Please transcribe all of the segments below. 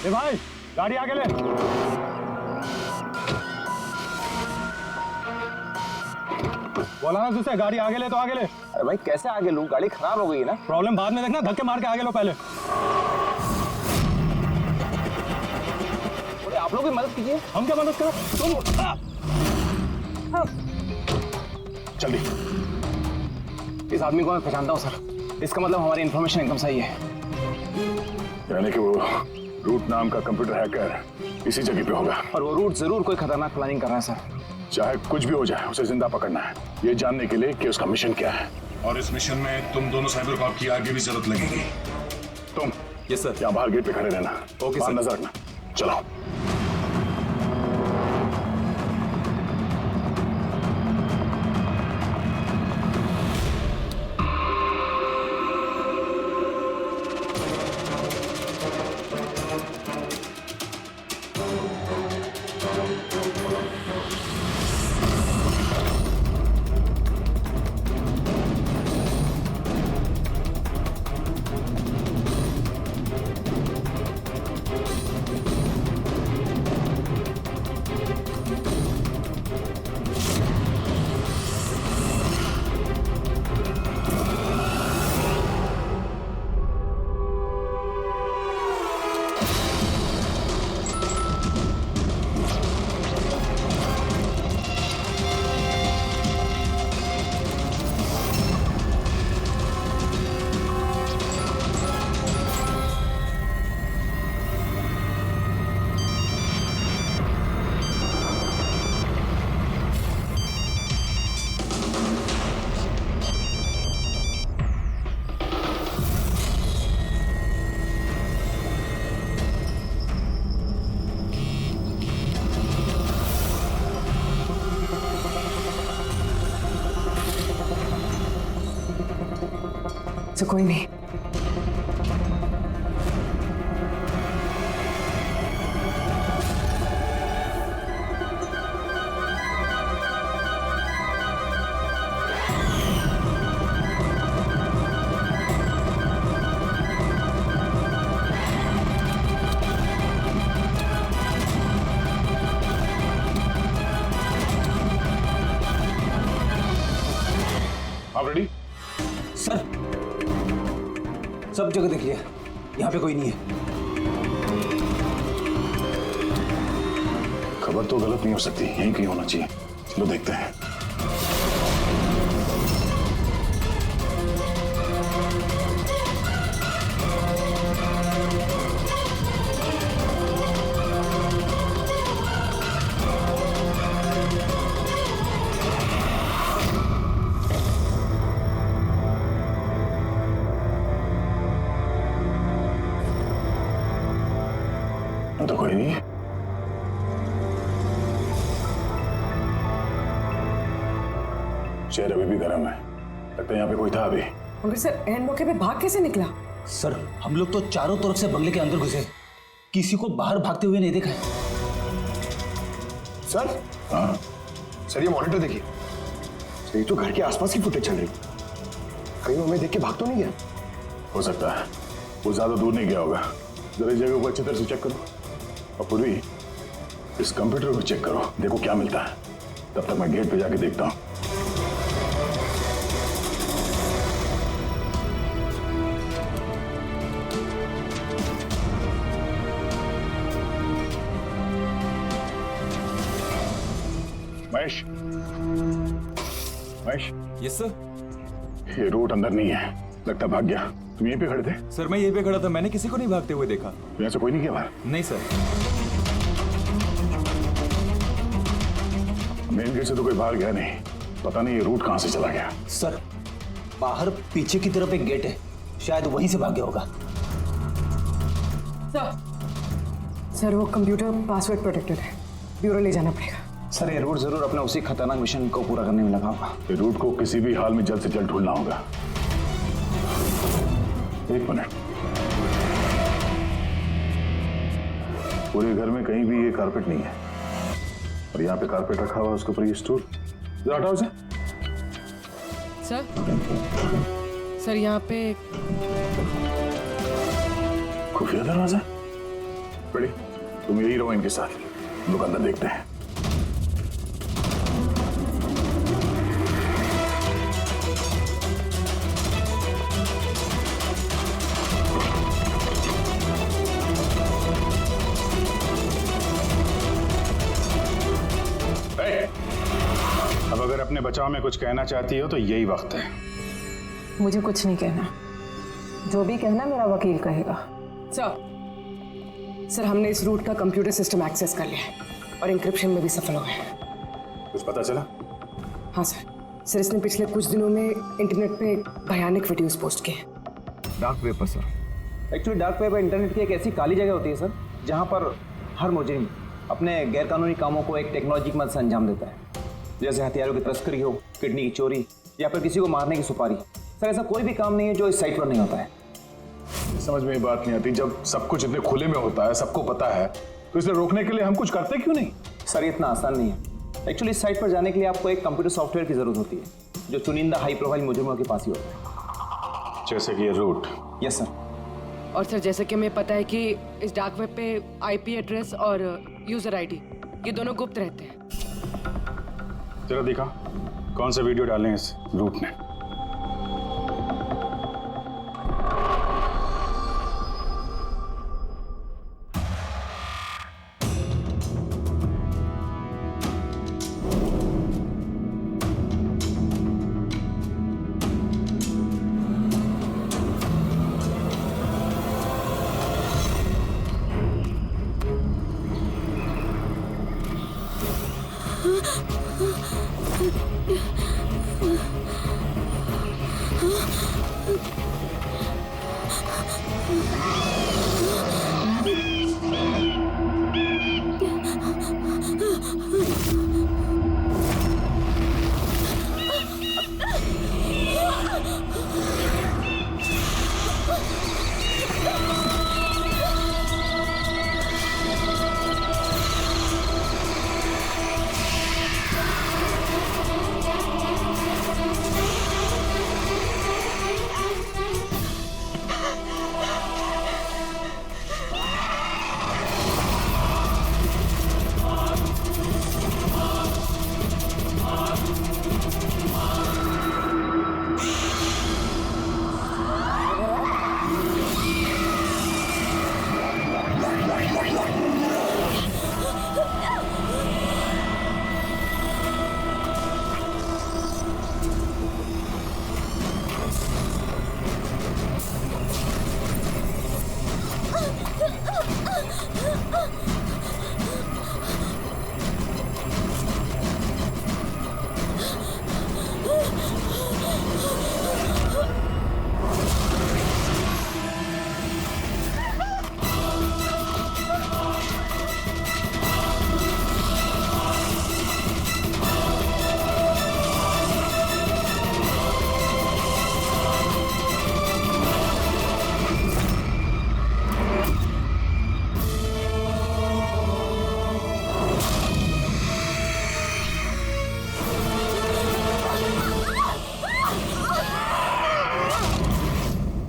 ए भाई, गाड़ी आगे ले। बोला ना तुझसे, गाड़ी आगे ले तो आगे ले। अरे भाई कैसे आगे लूं, गाड़ी खराब हो गई है ना। प्रॉब्लम बाद में देखना, धक्के मार के आगे लो पहले। बोले आप लोग भी मदद कीजिए। हम क्या मदद करो, तुम जल्दी। इस आदमी को मैं पहचानता हूँ सर, इसका मतलब हमारी इन्फॉर्मेशन एकदम सही है। यानी कि वो रूट नाम का कंप्यूटर हैकर इसी जगह पे होगा। और वो रूट जरूर कोई खतरनाक प्लानिंग कर रहा है सर। चाहे कुछ भी हो जाए, उसे जिंदा पकड़ना है, ये जानने के लिए कि उसका मिशन क्या है। और इस मिशन में तुम दोनों साइबर कॉप की आगे भी जरूरत लगेगी। तुम यस सर। यहाँ बाहर गेट पे खड़े रहना। ओके बाहर सर। नजर रखना। चलो। तो कोई नहीं। आप रेडी? सर सब जगह देख लिया, यहाँ पे कोई नहीं है। खबर तो गलत नहीं हो सकती, यहीं कहीं होना चाहिए। चलो देखते हैं। तो कोई नहीं। चेहरा अभी भी गर्म है, लगता है यहाँ पे कोई था अभी। मगर सर एंड मौके पे भाग कैसे निकला? सर हम लोग तो चारों तरफ से बंगले के अंदर घुसे, किसी को बाहर भागते हुए नहीं देखा है। सर हाँ सर ये मॉनिटर देखिए, सर ये तो घर के आसपास की फुटेज चल रही, कहीं वो हमें देख के भाग तो नहीं गया? हो सकता है, वो ज्यादा दूर नहीं गया होगा। जरा इस जगह को अच्छी तरह से चेक करो, और पूर्वी इस कंप्यूटर को चेक करो, देखो क्या मिलता है। तब तक मैं गेट पे जाके देखता हूँ। Mahesh, Mahesh, yes sir. ये रूट अंदर नहीं है, लगता भाग गया। तुम यहीं पे खड़े थे? सर मैं यहीं पे खड़ा था, मैंने किसी को नहीं भागते हुए देखा। यहाँ से कोई नहीं गया बाहर? नहीं सर। मेन गेट से तो कोई बाहर गया नहीं, पता नहीं ये रूट कहाँ से चला गया। सर बाहर पीछे की तरफ एक गेट है, शायद वहीं से भाग गया होगा। सर वो कंप्यूटर पासवर्ड प्रोटेक्टेड है, ब्यूरो ले जाना पड़ेगा। सर ये रूट जरूर अपने उसी खतरनाक मिशन को पूरा करने में लगा होगा। ये रूट को किसी भी हाल में जल्द से जल्द ढूंढना होगा। एक मिनट, पूरे घर में कहीं भी ये कारपेट नहीं है, और यहाँ पे कारपेट रखा हुआ है, उसके ऊपर ये स्टूल। जरा हटाओ इसे। सर यहाँ पे खुफिया दरवाजा। बड़ी तुम यही रहो इनके साथ, हम लोग अंदर देखते हैं। अब अगर अपने बचाव में कुछ कहना चाहती हो तो यही वक्त है। मुझे कुछ नहीं कहना, जो भी कहना मेरा वकील कहेगा। सर हमने इस रूट का कंप्यूटर सिस्टम एक्सेस कर लिया है और इंक्रिप्शन में भी सफल हो गए। कुछ पता चला? हाँ सर इसने पिछले कुछ दिनों में इंटरनेट पे भयानक वीडियोस पोस्ट किए। डार्क वेब पर sir. Actually dark web internet की एक ऐसी काली जगह होती है सर, जहाँ पर हर मुजरिम अपने गैरकानूनी कामों को एक टेक्नोलॉजी की मदद से अंजाम देता है, जैसे हथियारों की तस्करी हो, किडनी की चोरी या फिर किसी को मारने की सुपारी। सर ऐसा कोई भी काम नहीं है जो इस साइट पर नहीं होता है। समझ में ये बात नहीं आती, जब सब कुछ इतने खुले में होता है, सबको पता है, तो इसे रोकने के लिए हम कुछ करते क्यों नहीं? सर ये इतना आसान नहीं है। एक्चुअली इस साइट पर जाने के लिए आपको एक कंप्यूटर सॉफ्टवेयर की जरूरत होती है, जो चुनिंदा हाई प्रोफाइल मुजरिमों के पास ही होता है। जैसे कि ये रूट। Yes sir. और सर जैसे कि हमें पता है कि इस डार्क वेब पे आईपी एड्रेस और यूजर आईडी ये दोनों गुप्त रहते हैं। जरा दिखा कौन सा वीडियो डाले हैं इस रूट ने।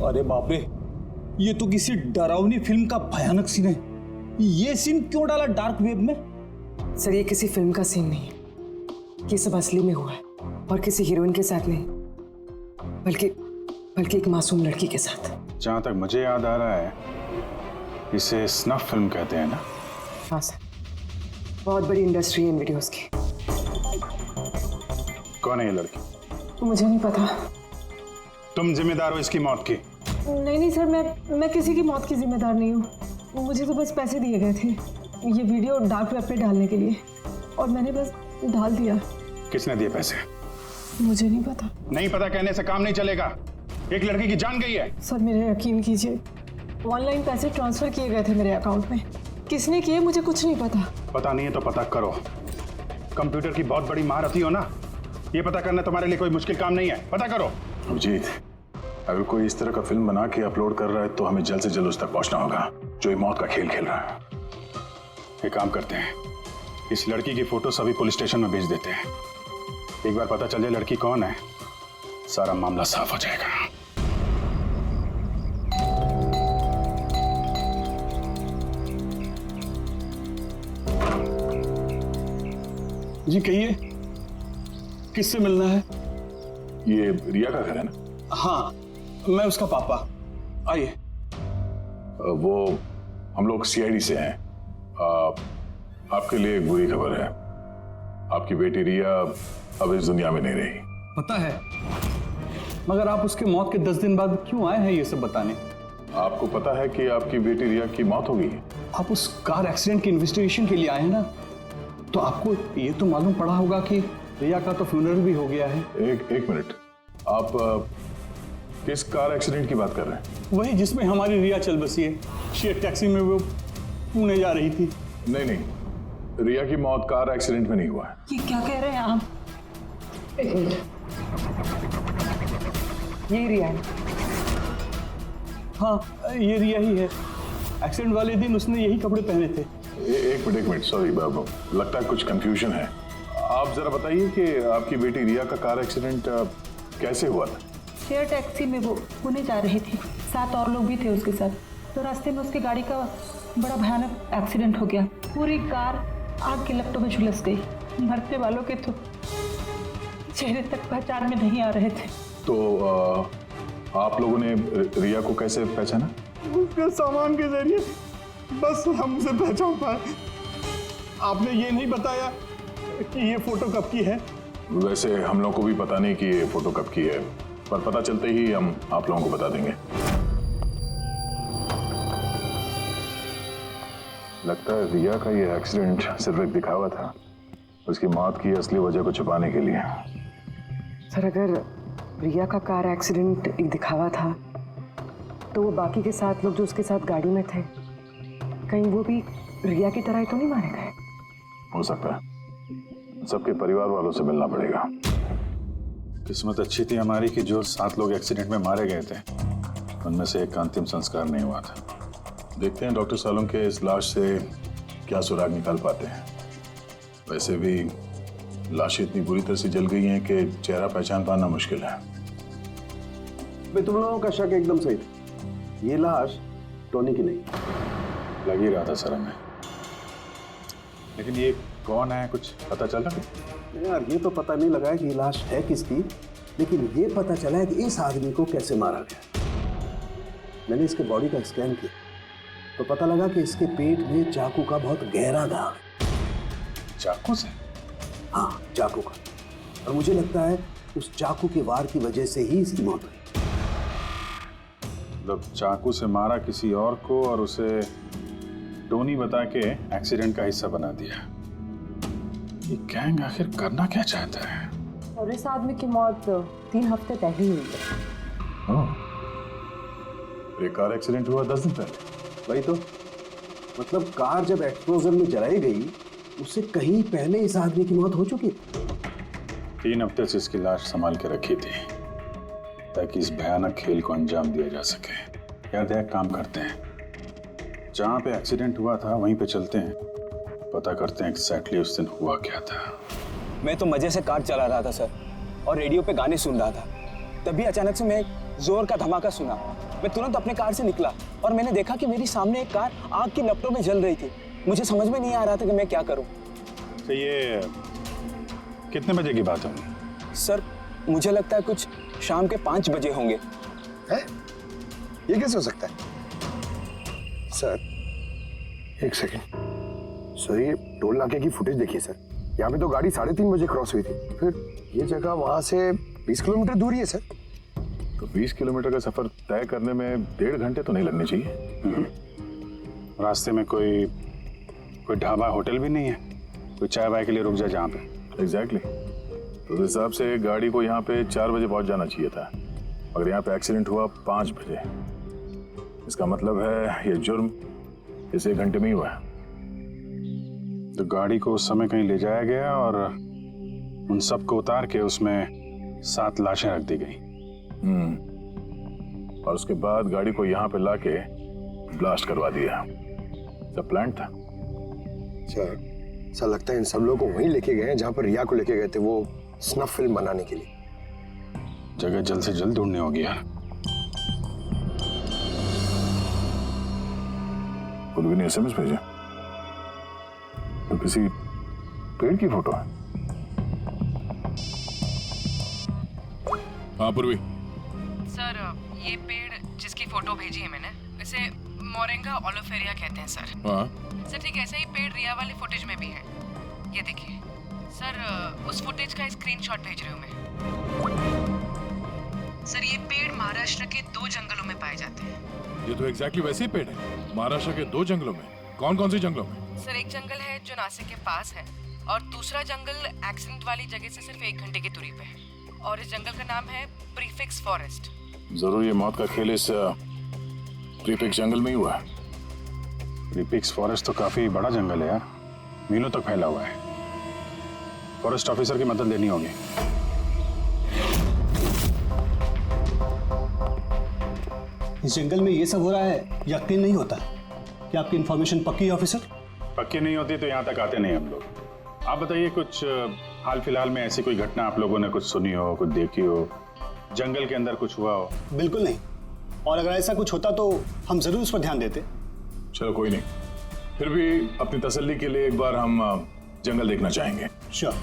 अरे बाप रे, ये तो किसी डरावनी फिल्म का भयानक सीन है। ये सीन क्यों डाला डार्क वेब में? सर ये किसी फिल्म का सीन नहीं है, ये सब असली में हुआ है और किसी हीरोइन के साथ नहीं, बल्कि एक मासूम लड़की के साथ। जहां तक मुझे याद आ रहा है इसे स्नफ फिल्म कहते हैं ना? हाँ सर, बहुत बड़ी इंडस्ट्री है इन वीडियोस की। कौन है ये लड़की? मुझे नहीं पता। तुम जिम्मेदार हो इसकी मौत की? नहीं सर, मैं किसी की मौत की जिम्मेदार नहीं हूँ। मुझे तो बस पैसे दिए गए थे ये वीडियो डार्क वेब पे डालने के लिए, और मैंने बस डाल दिया। किसने दिए पैसे? मुझे नहीं पता। नहीं पता कहने से काम नहीं चलेगा। एक लड़की की जान गई है। सर मेरे यकीन कीजिए, ऑनलाइन पैसे ट्रांसफर किए गए थे मेरे अकाउंट में। किसने किए मुझे कुछ नहीं पता। पता नहीं है तो पता करो। कंप्यूटर की बहुत बड़ी महारथी हो ना, ये पता करना तुम्हारे लिए कोई मुश्किल काम नहीं है। पता करो। अभिजीत, अगर कोई इस तरह का फिल्म बना के अपलोड कर रहा है तो हमें जल्द से जल्द उस तक पहुंचना होगा जो ये मौत का खेल खेल रहा है। एक काम करते हैं, इस लड़की की फोटो सभी पुलिस स्टेशन में भेज देते हैं। एक बार पता चल जाए लड़की कौन है, सारा मामला साफ हो जाएगा। जी कहिए, किससे मिलना है? ये रिया का घर है ना? हाँ, मैं उसका पापा। आइए। वो हम लोग सीआईडी से हैं। आपके लिए एक बुरी खबर है। आपकी बेटी रिया अब इस दुनिया में नहीं रही। पता है, मगर आप उसके मौत के 10 दिन बाद क्यों आए हैं ये सब बताने? आपको पता है कि आपकी बेटी रिया की मौत हो गई है? आप उस कार एक्सीडेंट की इन्वेस्टिगेशन के लिए आए हैं ना, तो आपको ये तो मालूम पड़ा होगा कि रिया का तो फ्यूनरल भी हो गया है। एक मिनट, आप किस कार एक्सीडेंट की बात कर रहे हैं? वही जिसमें हमारी रिया चल बसी है। शेयर टैक्सी में वो पुणे जा रही थी। नहीं, रिया की मौत कार एक्सीडेंट में नहीं हुआ है। ये क्या कह रहे हैं आप? एक मिनट, ये रिया है। हाँ, ये रिया ही है। एक्सीडेंट वाले दिन उसने यही कपड़े पहने थे। एक मिनट, सॉरी बाबू, लगता है कुछ कंफ्यूजन है। आप जरा बताइए कि आपकी बेटी रिया का कार एक्सीडेंट कैसे हुआ था? शेयर टैक्सी में वो पुणे जा रही थी, 7 और लोग भी थे उसके साथ। तो रास्ते में उसकी गाड़ी का बड़ा भयानक एक्सीडेंट हो गया। पूरी कार आग की लपटों में झुलस गई। मरने वालों के तो चेहरे तक पहचान में नहीं आ रहे थे। तो आप लोगों ने रिया को कैसे पहचाना? उसके सामान के जरिए बस हम उसे पहचान पाए। आपने ये नहीं बताया कि ये फोटो कब की है? वैसे हम लोगों को भी पता नहीं कि ये फोटो कब की है, पर पता चलते ही हम आप लोगों को बता देंगे। लगता है रिया का ये एक्सीडेंट सिर्फ एक दिखावा था, उसकी मौत की असली वजह को छुपाने के लिए। सर, अगर रिया का कार एक्सीडेंट एक दिखावा था, तो वो बाकी के 7 लोग जो उसके साथ गाड़ी में थे, कहीं वो भी रिया की तरह ही तो नहीं मारे गए? हो सकता है। सबके परिवार वालों से मिलना पड़ेगा। किस्मत अच्छी थी हमारी कि जो 7 लोग एक्सीडेंट में मारे गए थे, उनमें से एक का अंतिम संस्कार नहीं हुआ था। देखते हैं डॉक्टर सालों के इस लाश से क्या सुराग निकाल पाते हैं। वैसे भी लाशें इतनी बुरी तरह से जल गई हैं कि चेहरा पहचान पाना मुश्किल है। भाई, तुम लोगों का शक एकदम सही था। ये लाश टोनी की नहीं। लग ही रहा था सर हमें, लेकिन ये कौन है कुछ पता चला? यार, ये तो पता नहीं लगा है कि ये लाश है किसकी, लेकिन ये पता चला है कि इस आदमी को कैसे मारा गया। मैंने इसके बॉडी का स्कैन किया तो पता लगा कि इसके पेट में चाकू का बहुत गहरा घाव है। चाकू से? हाँ, चाकू का। और मुझे लगता है उस चाकू के वार की वजह से ही इसकी मौत हुई। मतलब चाकू से मारा किसी और को और उसे टोनी बता के एक्सीडेंट का हिस्सा बना दिया। ये गैंग आखिर करना क्या चाहता है? और इस आदमी की मौत 3 हफ्ते पहले हुई है। ये कार एक्सीडेंट हुआ 10 दिन पहले। वही तो, मतलब कार जब एक्सप्लोजन में जलाई गई, उससे कहीं पहले इस आदमी की मौत हो चुकी है। 3 हफ्ते से इसकी लाश संभाल के रखी थी ताकि इस भयानक खेल को अंजाम दिया जा सके। यार एक काम करते हैं, जहाँ पे एक्सीडेंट हुआ था वहीं पे चलते हैं, पता करते हैं एग्जैक्टली उस दिन हुआ क्या था। मैं तो मजे से कार चला रहा था सर, और रेडियो पे गाने सुन रहा था। तभी अचानक से मैं जोर का धमाका सुना। मैं तुरंत अपने कार से निकला और मैंने देखा कि मेरी सामने एक कार आग की लपटों में जल रही थी। मुझे समझ में नहीं आ रहा था कि मैं क्या करूं। तो ये कितने बजे की बात होगी? सर, मुझे लगता है कुछ शाम के 5 बजे होंगे। है? ये कैसे हो सकता है? सर, एक सेकंड। सर, ये टोल नाके की फुटेज देखिए सर। यहाँ पे तो गाड़ी 3:30 बजे क्रॉस हुई थी। फिर ये जगह वहां से 20 किलोमीटर दूर ही है सर। तो 20 किलोमीटर का सफर तय करने में 1.5 घंटे तो नहीं लगने चाहिए। रास्ते में कोई ढाबा होटल भी नहीं है, कोई चाय वाय के लिए रुक जाए जहाँ पे? एग्जैक्टली। तो उस हिसाब से गाड़ी को यहाँ पे 4 बजे पहुंच जाना चाहिए था, मगर यहाँ पे एक्सीडेंट हुआ 5 बजे। इसका मतलब है ये जुर्म इस 1 घंटे में ही हुआ है। तो गाड़ी को उस समय कहीं ले जाया गया और उन सबको उतार के उसमें 7 लाशें रख दी गई। और उसके बाद गाड़ी को यहाँ पे लाके ब्लास्ट करवा दिया। सब प्लान था। सर, ऐसा लगता है इन सब लोगों को वहीं लेके गए हैं जहाँ पर रिया को लेके गए थे, वो स्नफ फिल्म बनाने के लिए। जगह जल्द से जल्द ढूंढनी होगी यार। पुलवी ने SMS भेजा तो किसी पेड़ की फोटो है। हाँ पूर्वी। सर ये पेड़ जिसकी फोटो भेजी है मैंने, इसे मोरिंगा ओलिफेरिया कहते हैं सर। हाँ सर ठीक ऐसा ही पेड़ रिया वाले फुटेज में भी है। ये देखिए सर, उस फुटेज का स्क्रीनशॉट भेज रही हूँ मैं। सर ये पेड़ महाराष्ट्र के 2 जंगलों में पाए जाते हैं। ये तो एग्जैक्टली वैसे ही पेड़ है, महाराष्ट्र के 2 जंगलों में। कौन कौन से जंगलों में? सर एक जंगल है जो नासिक के पास है, और दूसरा जंगल एक्सीडेंट वाली जगह से सिर्फ 1 घंटे की दूरी पे है, और इस जंगल का नाम है प्रीफिक्स फॉरेस्ट। जरूर ये मौत का खेल इस प्रीफिक्स जंगल में ही हुआ है। प्रीफिक्स फॉरेस्ट तो काफी बड़ा जंगल है यार, मीलों तक फैला हुआ है। फॉरेस्ट ऑफिसर की मदद लेनी होगी। इस जंगल में ये सब हो रहा है, यकीन नहीं होता। क्या आपकी इन्फॉर्मेशन पक्की है ऑफिसर? पक्की नहीं होती तो यहाँ तक आते नहीं हम लोग। आप बताइए, कुछ हाल फिलहाल में ऐसी कोई घटना आप लोगों ने कुछ सुनी हो, कुछ देखी हो, जंगल के अंदर कुछ हुआ हो? बिल्कुल नहीं, और अगर ऐसा कुछ होता तो हम जरूर उस पर ध्यान देते। चलो कोई नहीं, फिर भी अपनी तसल्ली के लिए एक बार हम जंगल देखना चाहेंगे। श्योर।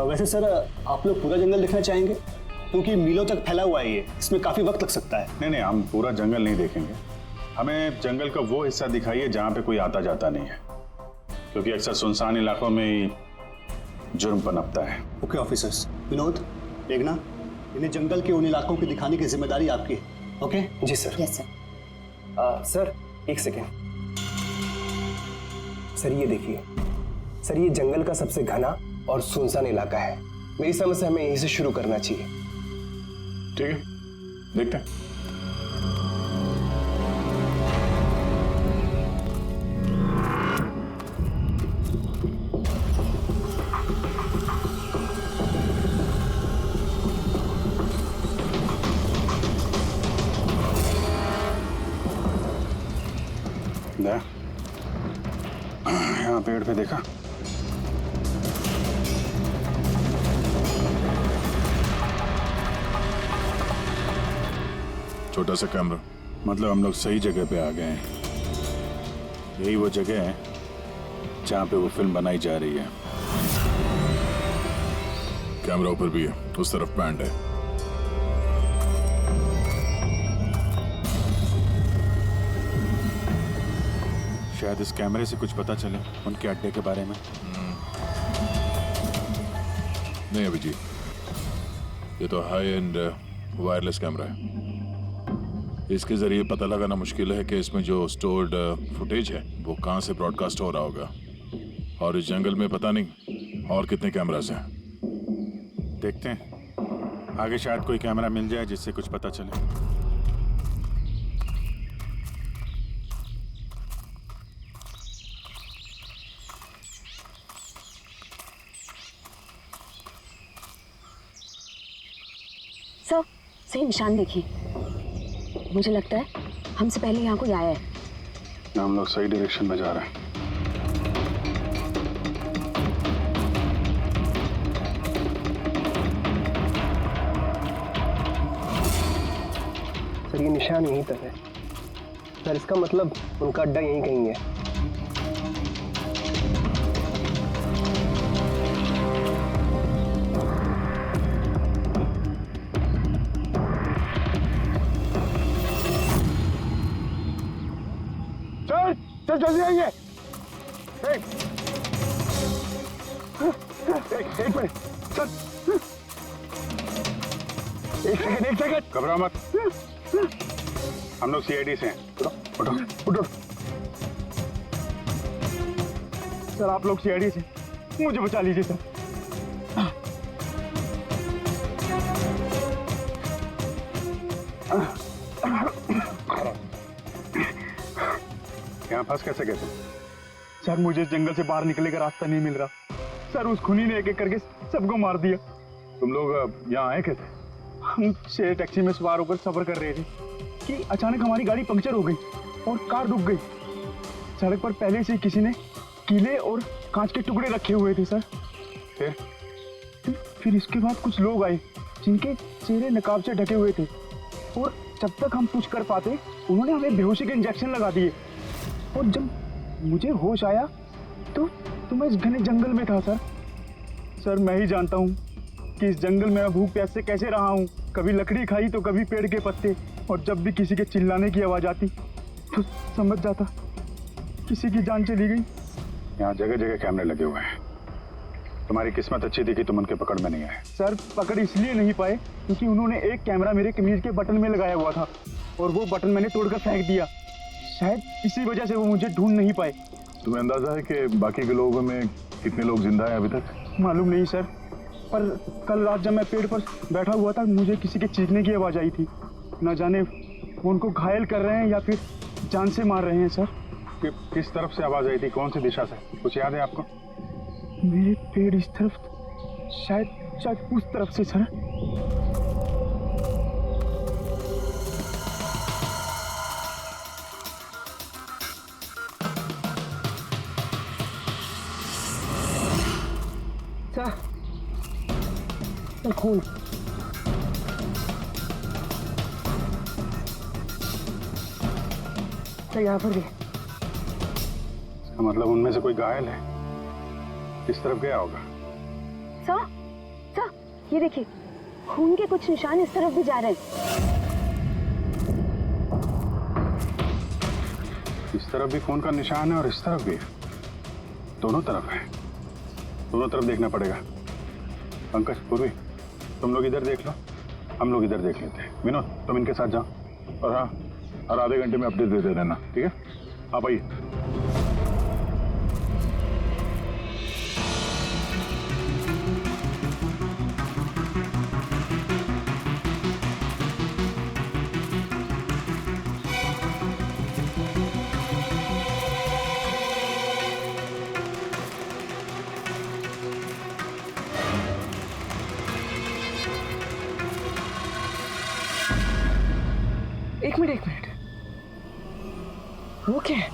वैसे सर आप लोग पूरा जंगल देखना चाहेंगे? क्योंकि मीलों तक फैला हुआ है ये, इसमें काफी वक्त लग सकता है। नहीं नहीं, हम पूरा जंगल नहीं देखेंगे। हमें जंगल का वो हिस्सा दिखाइए जहाँ पे कोई आता जाता नहीं है, क्योंकि अक्सर सुनसान इलाकों में ही जुर्म पनपता है। Okay officers. विनोद, मेघना, इन्हें जंगल के उन इलाकों की दिखाने की जिम्मेदारी आपकी है। ओके? जी सर। Yes sir. सर एक सेकेंड। सर ये देखिए, सर ये जंगल का सबसे घना और सुनसान इलाका है। मेरी समझ से हमें यहीं से शुरू करना चाहिए। ठीक है, देखते हैं। यहाँ पेड़ पे देखा? छोटा सा कैमरा। मतलब हम लोग सही जगह पे आ गए हैं। यही वो जगह है जहाँ पे वो फिल्म बनाई जा रही है। कैमरा ऊपर भी है, उस तरफ पैंड है। शायद इस कैमरे से कुछ पता चले उनके अड्डे के बारे में। नहीं अभिजीत, ये तो हाई एंड वायरलेस कैमरा है। इसके जरिए पता लगाना मुश्किल है कि इसमें जो स्टोर्ड फुटेज है वो कहाँ से ब्रॉडकास्ट हो रहा होगा, और इस जंगल में पता नहीं और कितने कैमरास हैं। देखते हैं, आगे शायद कोई कैमरा मिल जाए जिससे कुछ पता चले। सर, सही निशान देखिए। मुझे लगता है हमसे पहले यहाँ कोई आया है। हम लोग सही डायरेक्शन में जा रहे हैं। सर ये निशान यहीं तक है। सर इसका मतलब उनका अड्डा यहीं कहीं है। चल जल्दी आइए। एक मिनट, चल। एक सेकंड। घबराओ मत, हम लोग सीआईडी से हैं। उठो उठो। सर आप लोग सीआईडी से, मुझे बचा लीजिए सर। यहाँ फंस कैसे गए तुम? सर मुझे इस जंगल से बाहर निकलने का रास्ता नहीं मिल रहा। सर उस खूनी ने एक एक करके सबको मार दिया। तुम लोग यहाँ आए कैसे? हम शेयर टैक्सी में सवार होकर सफर कर रहे थे कि अचानक हमारी गाड़ी पंक्चर हो गई और कार रुक गई। सड़क पर पहले से किसी ने कीले और कांच के टुकड़े रखे हुए थे सर। फिर इसके बाद कुछ लोग आए जिनके चेहरे नकाब से ढके हुए थे, और जब तक हम कुछ कर पाते उन्होंने हमें बेहोशी के इंजेक्शन लगा दिए। और जब मुझे होश आया तो मैं इस घने जंगल में था सर। सर मैं ही जानता हूँ कि इस जंगल में मैं भूख प्यास से कैसे रहा हूँ। कभी लकड़ी खाई तो कभी पेड़ के पत्ते, और जब भी किसी के चिल्लाने की आवाज आती तो समझ जाता किसी की जान चली गई। यहाँ जगह जगह कैमरे लगे हुए हैं। तुम्हारी किस्मत अच्छी थी कि तुम उनके पकड़ में नहीं आए। सर पकड़ इसलिए नहीं पाए क्योंकि उन्होंने एक कैमरा मेरे कमीज के बटन में लगाया हुआ था और वो बटन मैंने तोड़कर फेंक दिया। शायद इसी वजह से वो मुझे ढूंढ नहीं पाए। तुम्हें अंदाजा है कि बाकी के लोगों में कितने लोग जिंदा हैं अभी तक? मालूम नहीं सर, पर कल रात जब मैं पेड़ पर बैठा हुआ था मुझे किसी के चीखने की आवाज़ आई थी। न जाने वो उनको घायल कर रहे हैं या फिर जान से मार रहे हैं सर। किस तरफ से आवाज़ आई थी, कौन सी दिशा से, कुछ याद है आपको? मेरे पेड़ इस तरफ, शायद उस तरफ से सर। खून। तो यहाँ पर भी। इसका मतलब उनमें से कोई घायल है। किस तरफ गया होगा? सर, ये देखिए, खून के कुछ निशान इस तरफ भी जा रहे हैं। इस तरफ भी खून का निशान है और इस तरफ भी, दोनों तरफ है। दोनों तरफ देखना पड़ेगा। पंकज, पूर्वी, तुम लोग इधर देख लो, हम लोग इधर देख लेते हैं। विनोद, तुम इनके साथ जाओ और हाँ, हर आधे घंटे में अपडेट देते रहना, ठीक है? आप आइए। एक मिनट, वो क्या है?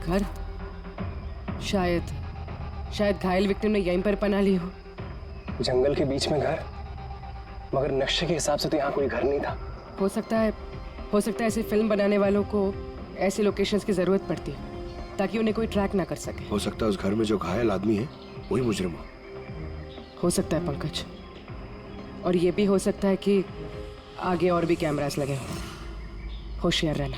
घर, शायद घायल विक्टिम ने यहीं पर पनाह ली हो। जंगल के बीच में घर, मगर नक्शे के हिसाब से तो यहाँ कोई घर नहीं था। हो सकता है ऐसे फिल्म बनाने वालों को ऐसे लोकेशंस की जरूरत पड़ती है ताकि उन्हें कोई ट्रैक ना कर सके। हो सकता है उस घर में जो घायल आदमी है वही मुजरिम हो सकता है पंकज, और ये भी हो सकता है कि आगे और भी कैमरास लगे हों। होशियार रहना।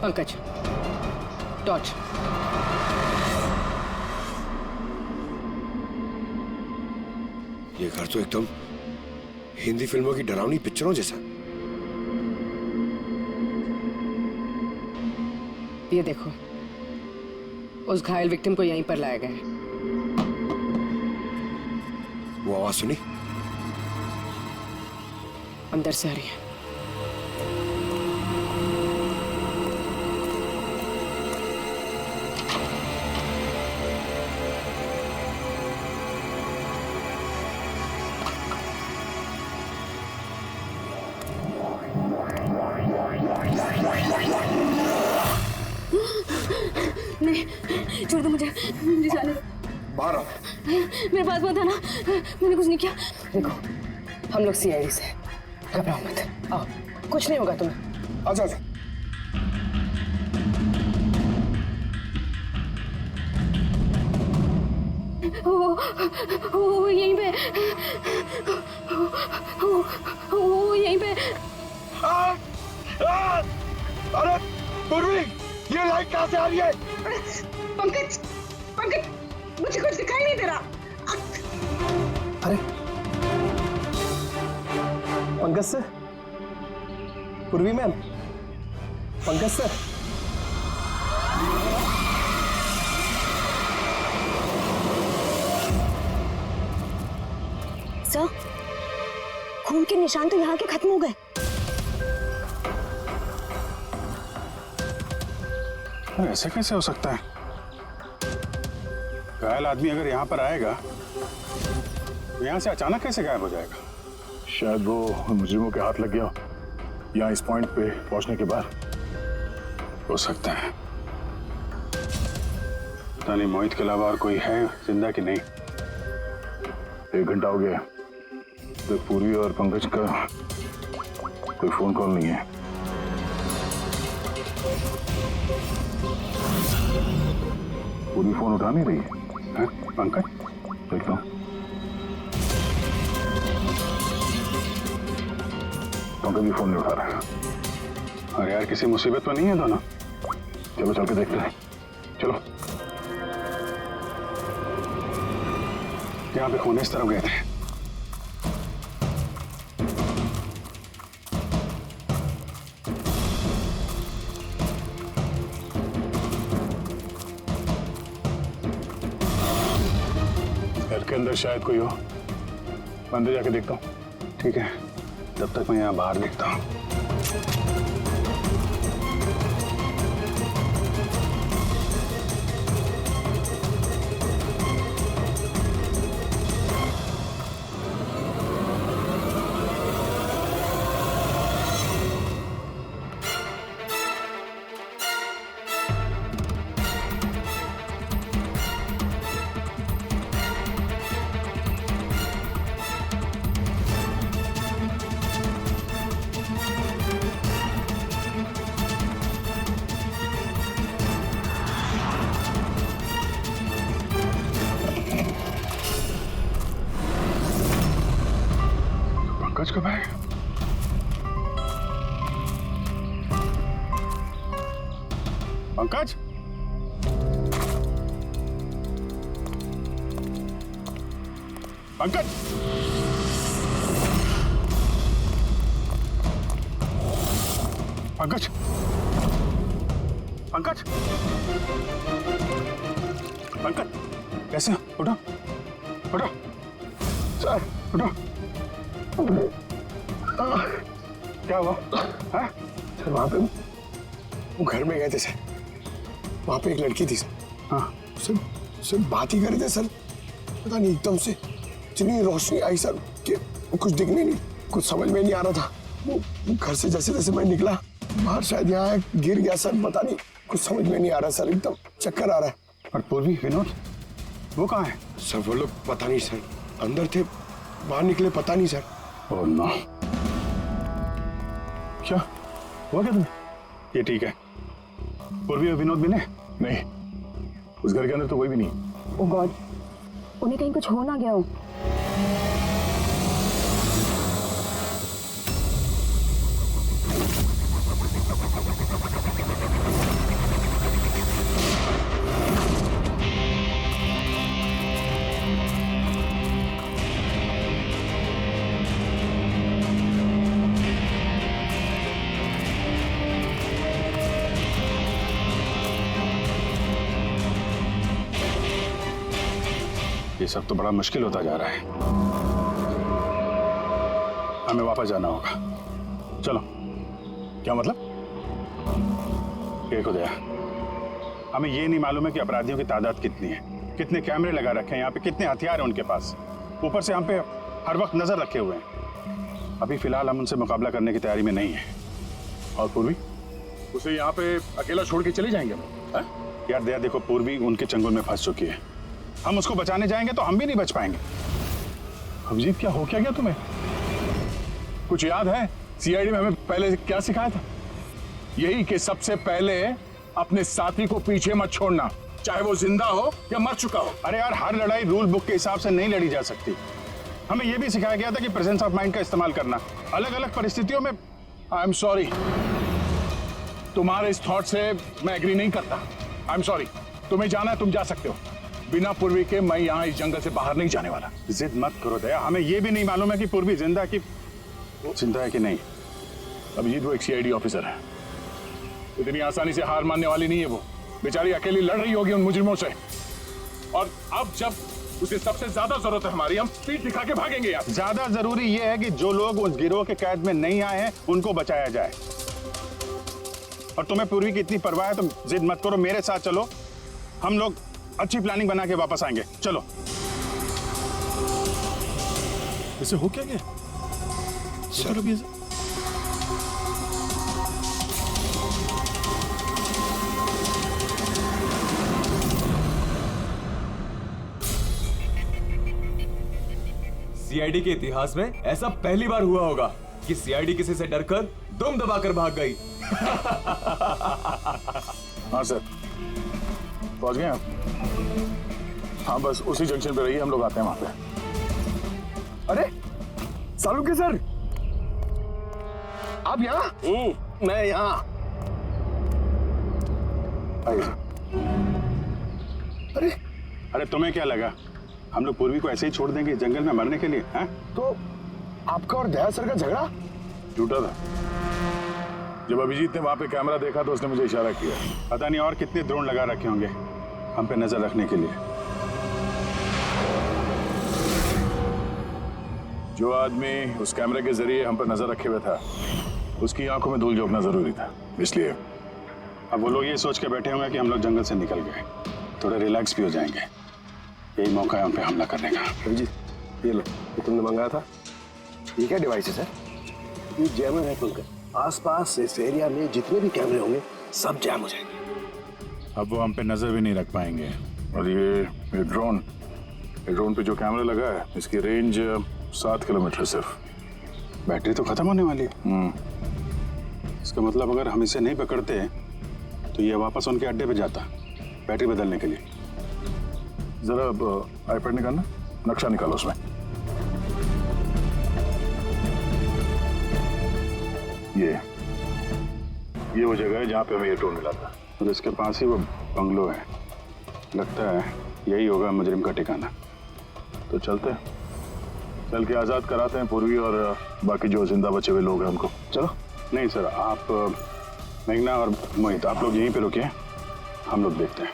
पंकज, टॉर्च। ये घर तो एकदम हिंदी फिल्मों की डरावनी पिक्चरों जैसा। ये देखो, उस घायल विक्टिम को यहीं पर लाया गया है। वो आवाज सुनी? अंदर से आ रही है। नहीं, छोड़ दो मुझे जाने दो। बाहर आओ। मेरे पास मत आना, मैंने कुछ नहीं किया। देखो, हम लोग सीआईडी से, घबराओ मत। आओ, कुछ नहीं होगा तुम्हें। आजा आजा। वो यहीं पे, वो यहीं पे। अरे पूर्वी, ये लाइट कहाँ से आ रही है? पंकज, मुझे कुछ दिखाई नहीं दे रहा। अरे पंकज सर, पूर्वी मैम, पंकज सर। सर, खून के निशान तो यहाँ के खत्म हो गए। ऐसे कैसे हो सकता है? घायल आदमी अगर यहाँ पर आएगा तो यहाँ से अचानक कैसे गायब हो जाएगा? शायद वो मुजरिमों के हाथ लग गया यहाँ इस पॉइंट पे पहुंचने के बाद। हो सकता है। पता नहीं मोहित के अलावा और कोई है जिंदा कि नहीं। 1 घंटा हो गया तो पूर्वी और पंकज का कोई फोन कॉल नहीं है। पूरी फोन उठा नहीं रही है। पंकज देखता हूँ। पंकज भी फोन नहीं उठा रहा। अरे यार किसी मुसीबत में नहीं है दोनों। चलो चल के देखते हैं। चलो। यहाँ पे खून इस तरफ गए थे। घर के अंदर शायद कोई हो। अंदर जाके देखता हूँ। ठीक है, तब तक मैं यहाँ बाहर देखता हूँ। पंकज कब आए? पंकज? पंकज? पंकज? पंकज? पंकज? कैसे? उठो, उठो, सर, उठो। क्या हुआ? हाँ? सर वहाँ पे वो घर में गए थे सर। वहाँ पे एक लड़की थी सर। हाँ। सर बात ही कर रहे थे सर। पता नहीं एकदम से इतनी रोशनी आई सर कि कुछ दिखने नहीं, कुछ समझ में नहीं आ रहा था। वो घर से जैसे जैसे मैं निकला बाहर शायद यहाँ गिर गया सर। पता नहीं कुछ समझ में नहीं आ रहा सर। एकदम चक्कर आ रहा है। और पूर्वी विनोद वो कहाँ है? सर वो लोग पता नहीं सर, अंदर थे बाहर निकले पता नहीं सर। Oh no. क्या हुआ क्या तुम्हें? ये ठीक है। पूर्वी और विनोद भी नहीं, उस घर के अंदर तो कोई भी नहीं। ओह गॉड, उन्हें कहीं कुछ हो ना गया हो। ये सब तो बड़ा मुश्किल होता जा रहा है। हमें वापस जाना होगा। चलो। क्या मतलब? देखो दया, हमें ये नहीं मालूम है कि अपराधियों की तादाद कितनी है, कितने कैमरे लगा रखे हैं यहाँ पे, कितने हथियार हैं उनके पास। ऊपर से हम पे हर वक्त नजर रखे हुए हैं। अभी फिलहाल हम उनसे मुकाबला करने की तैयारी में नहीं है। और पूर्वी उसे यहाँ पे अकेला छोड़ के चले जाएंगे हम? यार दया देखो, पूर्वी उनके चंगुल में फंस चुकी है। हम उसको बचाने जाएंगे तो हम भी नहीं बच पाएंगे। अभिजीत क्या हो क्या गया तुम्हें? कुछ याद है सीआईडी में हमें पहले क्या सिखाया था? यही कि सबसे पहले अपने साथी को पीछे मत छोड़ना, चाहे वो जिंदा हो या मर चुका हो। अरे यार हर लड़ाई रूल बुक के हिसाब से नहीं लड़ी जा सकती। हमें यह भी सिखाया गया था कि प्रेजेंस ऑफ माइंड का इस्तेमाल करना अलग अलग परिस्थितियों में। आई एम सॉरी, तुम्हारे इस थॉट से मैं एग्री नहीं करता। I am sorry. तुम्हें जाना है तुम जा सकते हो, बिना पूर्वी के मैं यहाँ इस जंगल से बाहर नहीं जाने वाला। जिद मत करो दया, हमें यह भी नहीं मालूम है कि पूर्वी जिंदा है कि नहीं। अभिजीत वो एक सीआईडी ऑफिसर है, इतनी आसानी से हार मानने वाली नहीं है। वो बेचारी अकेली लड़ रही होगी उन मुजरिमों से, और अब जब उसे सबसे ज्यादा जरूरत है हमारी, हम पीठ दिखा के भागेंगे यार। ज्यादा जरूरी यह है कि जो लोग उस गिरोह के कैद में नहीं आए हैं उनको बचाया जाए। और तुम्हें पूर्वी की इतनी परवाह है तो जिद मत करो, मेरे साथ चलो। हम लोग अच्छी प्लानिंग बना के वापस आएंगे। चलो। इसे हो क्या गया? सर अभी सीआईडी के इतिहास में ऐसा पहली बार हुआ होगा कि सीआईडी किसी से डरकर दुम दबाकर भाग गई। हाँ सर, पहुंच गए आप? हाँ बस उसी जंक्शन पे रहिए, हम लोग आते हैं वहां पे। अरे सालुंके सर, आप यहाँ? मैं यहाँ। अरे तुम्हें क्या लगा हम लोग पूर्वी को ऐसे ही छोड़ देंगे जंगल में मरने के लिए? हैं? तो आपका और दया सर का झगड़ा झूठा था। जब अभिजीत ने वहां पे कैमरा देखा तो उसने मुझे इशारा किया। पता नहीं और कितने ड्रोन लगा रखे होंगे हम पे नजर रखने के लिए। जो आदमी उस कैमरे के जरिए हम पर नजर रखे हुए था उसकी आंखों में धूल झोंकना जरूरी था, इसलिए अब वो लोग ये सोच के बैठे होंगे कि हम लोग जंगल से निकल गए, थोड़े रिलैक्स भी हो जाएंगे। यही मौका है हम पे हमला करने का। अभिजीत ये लो, ये तुमने मंगाया था। ये क्या डिवाइस है सर? ये जैमर है तुमका। आसपास इस एरिया में जितने भी कैमरे होंगे सब जैम हो जाएंगे। अब वो हम पे नजर भी नहीं रख पाएंगे। और ये ड्रोन पे जो कैमरा लगा है इसकी रेंज 7 किलोमीटर सिर्फ। बैटरी तो खत्म होने वाली है। इसका मतलब अगर हम इसे नहीं पकड़ते तो ये वापस उनके अड्डे पे जाता बैटरी बदलने के लिए। जरा आईपैड निकालना, नक्शा निकालो उसमें। ये वो जगह है जहाँ पे हमें ये ड्रोन मिला था और इसके पास ही वो बंगलो है। लगता है यही होगा मुजरिम का ठिकाना। तो चलते हैं, चल के आज़ाद कराते हैं पूर्वी और बाकी जो जिंदा बचे हुए लोग हैं उनको। चलो। नहीं सर, आप मेघना और मोहित आप लोग यहीं पे रुकिए, हम लोग देखते हैं।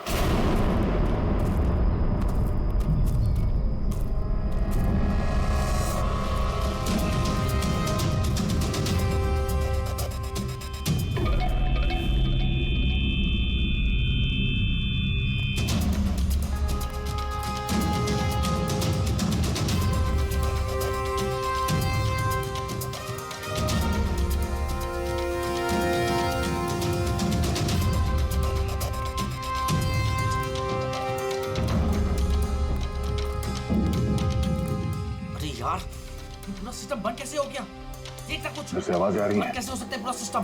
पूरा सिस्टम बंद कैसे हो गया? देख ना कुछ। जैसे आवाज आ रही है। कैसे हो सकता है पूरा सिस्टम?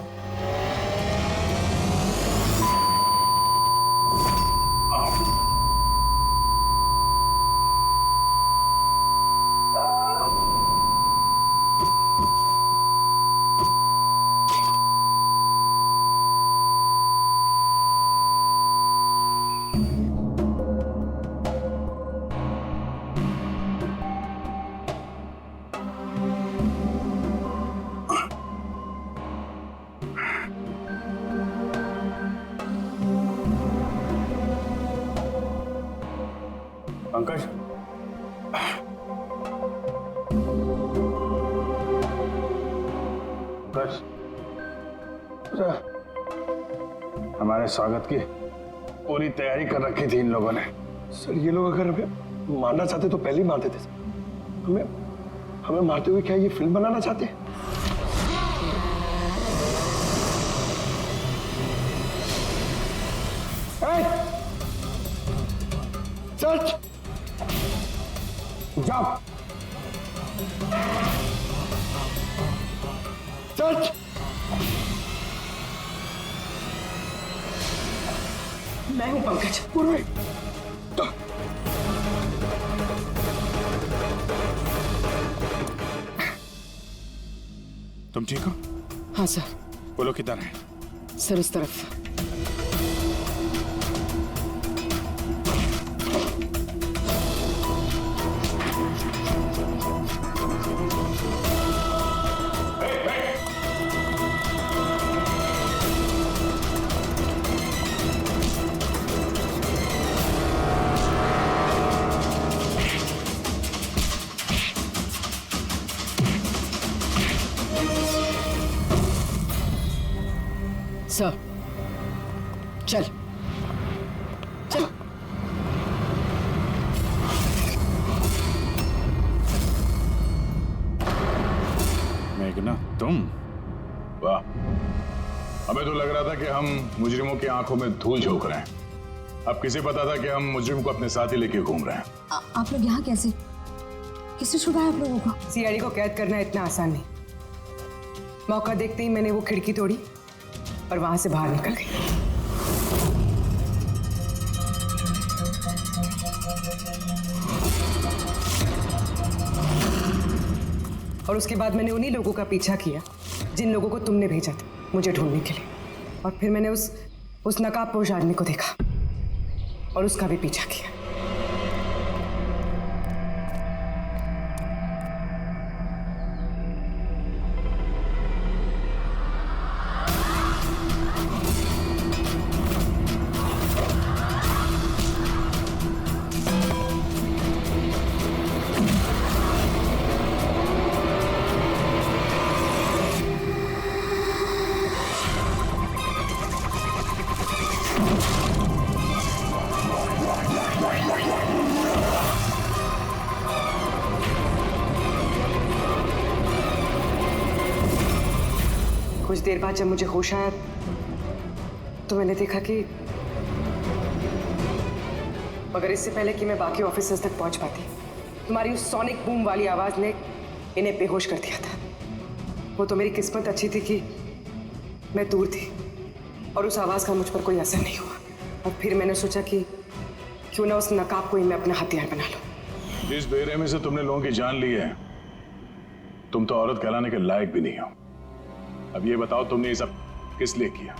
पंकज, हमारे स्वागत की पूरी तैयारी कर रखी थी इन लोगों ने। सर ये लोग अगर हमें मारना चाहते तो पहले ही मार देते सर। हमें मारते हुए क्या ये फिल्म बनाना चाहते हैं? सच जाओ, सच मैं हूं पंकज। पूर्वी तुम ठीक हो? हाँ सर। वो लोग किधर हैं? सर उस तरफ। सर चल चल। लेकिन ना तुम, वाह, हमें तो लग रहा था कि हम मुजरिमों की आंखों में धूल झोंक रहे हैं। अब किसे पता था कि हम मुजरिम को अपने साथ ही लेके घूम रहे हैं। आप लोग यहाँ कैसे? किसने छुड़ाया आप लोगों को? सीआईडी को कैद करना इतना आसान नहीं। मौका देखते ही मैंने वो खिड़की तोड़ी और वहां से बाहर निकल गई। और उसके बाद मैंने उन्हीं लोगों का पीछा किया जिन लोगों को तुमने भेजा था मुझे ढूंढने के लिए। और फिर मैंने उस नकाबपोश आदमी को देखा और उसका भी पीछा किया। कुछ देर बाद जब मुझे होश आया तो मैंने देखा कि मगर इससे पहले कि मैं बाकी ऑफिसर्स तक पहुंच पाती, तुम्हारी उस सोनिक बूम वाली आवाज ने इन्हें बेहोश कर दिया था। वो तो मेरी किस्मत अच्छी थी कि मैं दूर थी और उस आवाज का मुझ पर कोई असर नहीं हुआ। और फिर मैंने सोचा कि क्यों ना उस नकाब को ही मैं अपना हथियार बना लूं। जिस बेरहमी से तुमने लोगों की जान ली है, तुम तो औरत कहलाने के लायक भी नहीं हो। अब ये बताओ, तुमने ये सब किस लिए किया?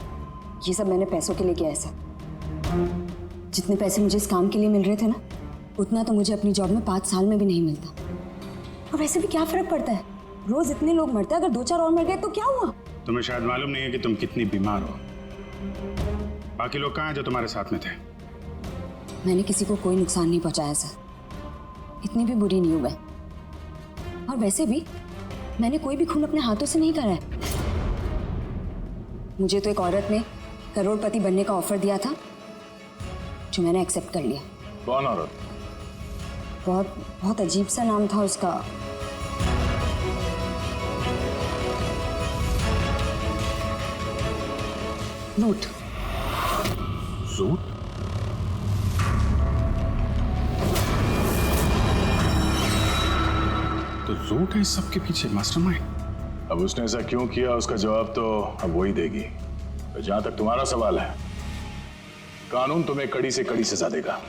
ये सब मैंने पैसों के लिए किया है सर। जितने पैसे मुझे इस काम के लिए मिल रहे थे ना, उतना तो मुझे अपनी जॉब में 5 साल में भी नहीं मिलता। और वैसे भी क्या फर्क पड़ता है, रोज इतने लोग मरते हैं, अगर 2-4 और मर गए तो क्या हुआ? तुम्हें शायद मालूम नहीं है कि तुम कितनी बीमार हो। बाकी लोग कहाँ हैं जो तुम्हारे साथ में थे? मैंने किसी को कोई नुकसान नहीं पहुंचाया सर, इतनी भी बुरी नहीं हूं मैं। और वैसे भी मैंने कोई भी खून अपने हाथों से नहीं करा है। मुझे तो एक औरत ने करोड़पति बनने का ऑफर दिया था जो मैंने एक्सेप्ट कर लिया। कौन औरत? बहुत अजीब सा नाम था उसका। रूट। रूट? तो रूट है इस सब के पीछे मास्टरमाइंड। अब उसने ऐसा क्यों किया, उसका जवाब तो अब वही देगी। तो जहां तक तुम्हारा सवाल है, कानून तुम्हें कड़ी से कड़ी सजा देगा।